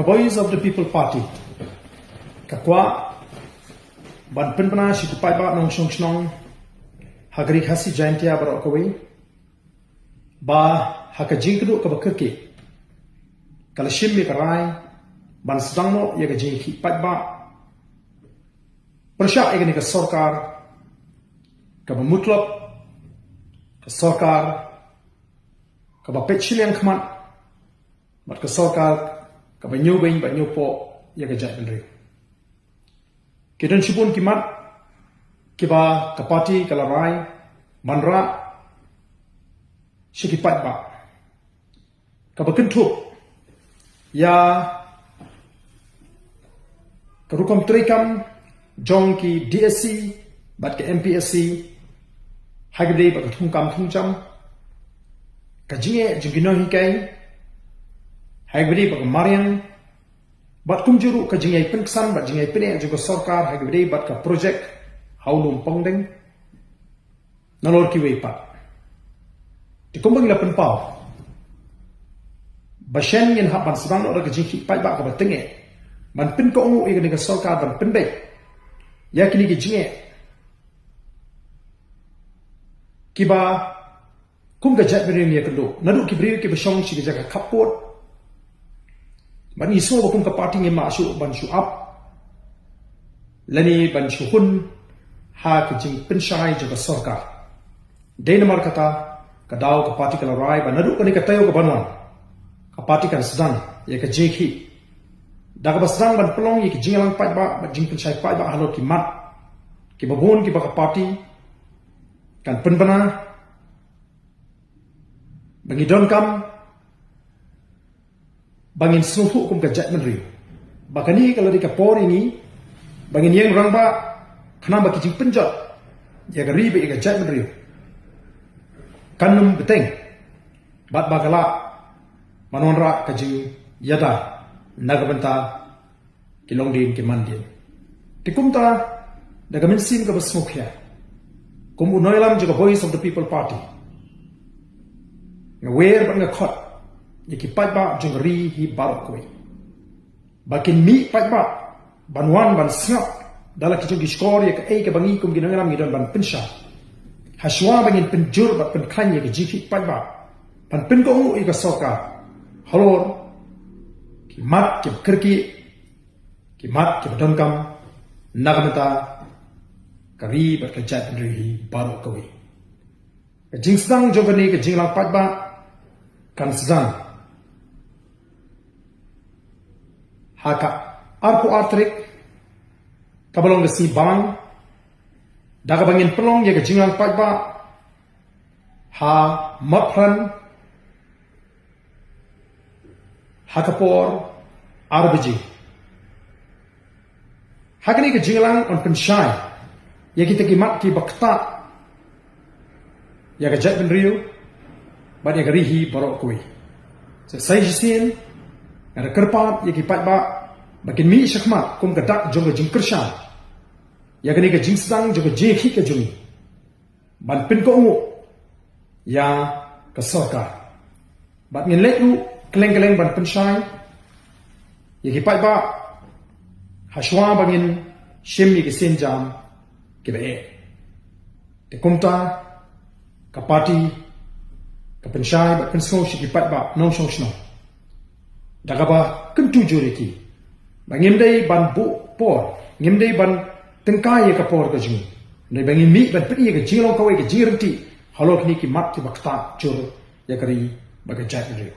Voice of the People Party kakwa ban penpana si kupai ba nong song snong hagri khasi jaintia barok kawai ba hakajing kedu ka bakirki kalashim mi karai ban sedangno ya gajing ki pai ba persya egani ka sarkar ka mutlak ka sarkar ka ba pechilian khman bat ka sarkar ka ba nyobeng ba nyopo ya gajai benri Kidan sipun kimat kiba kapati kalarai manra sikipat ba kabakentuk ya karukam trikam jong ki DSC bat ke MPSC hagde ba thungkam thungcham kajinge jingino hikai hagde ba marian bat kumjuru ka jingai penksan bat jingai pene juga sarkar hagde bat ka project haulum pongdeng nalor ki wei pat ti kumbang la penpau bashen yin haban sedang ora ka jingi pai ba ka batenge ban pin ko ngu e ka sarkar ban pendek ya kini ki jinge kiba kum ka jat beri ni ka do nadu ki beri ki bashong si ka jaga kapot ban iso ba kum ka party ngi ma su ban su up lani ban su hun ha ka jing penshai jaga sarkar denmark kata ka daw ka party kala rai ban nadu ka ni ka tayo ka banwan ka party kan sedang ya ka jeki daga basdang ban pelong ye ki jingalang pai ba jing penshai pai ba halo ki mat ki babon ki ba ka party kan penbana bangi don kam bangin suhu kum ka jat menri bakani kalau di kapor ini bangin yang rang ba khana ba kijing penjat ya ga ribe ga jat menri kanum beteng bat bagala manonra kajing yada nagabanta kilong din ki mandin tikumta daga minsim ka basmukya kum unoilam juga Voice of the People Party ngawer ba nga khot Yaki pai ba jengri hi barok koi. Bakin mi pai ba banwan ban snap dala ki jogi skor ya ka e ka bangi kum ginangaram ngidon ban pinsha. Haswa bangin penjur ba pen khanya ki jiki pai ba. Pan pen ko ngu i ka soka. Halor ki mat ki kirki ki mat ki dongkam nagamata kari ba ka jat ri barok koi. Ka jingsang jogani ka jinglang pai ba kan sedang haka arku artrik kabalong si bang daga bangin pelong ya jingang pai ba ha mapran hakapor arbiji hakani ke jinglang on penshai ya kita ki mat ki bakta ya ga jat ben riu ba ya rihi barok kui sai jisin ada kerpat ya ki pai ba bakin mi shakma kum ka dak jong jing kershan ya gani ka jing sang jong je khi ka jung ban pin ko ngu ya ka sarkar bat ngin leku kleng kleng ban pin shai ya ki pai ba hashwa bangin shim ni ki sen jam ki be te kumta ka party ka pin shai ba pin so shi ki pai ba nong shong shno daga ba kentu juriki bangimdai ban bu por ngimdai ban tengkai ka por ka jing nei bangin mi ban pri ka jinglo ka we ka jirti halok ni ki mat ki bakta jur ya kari ba ka jat ri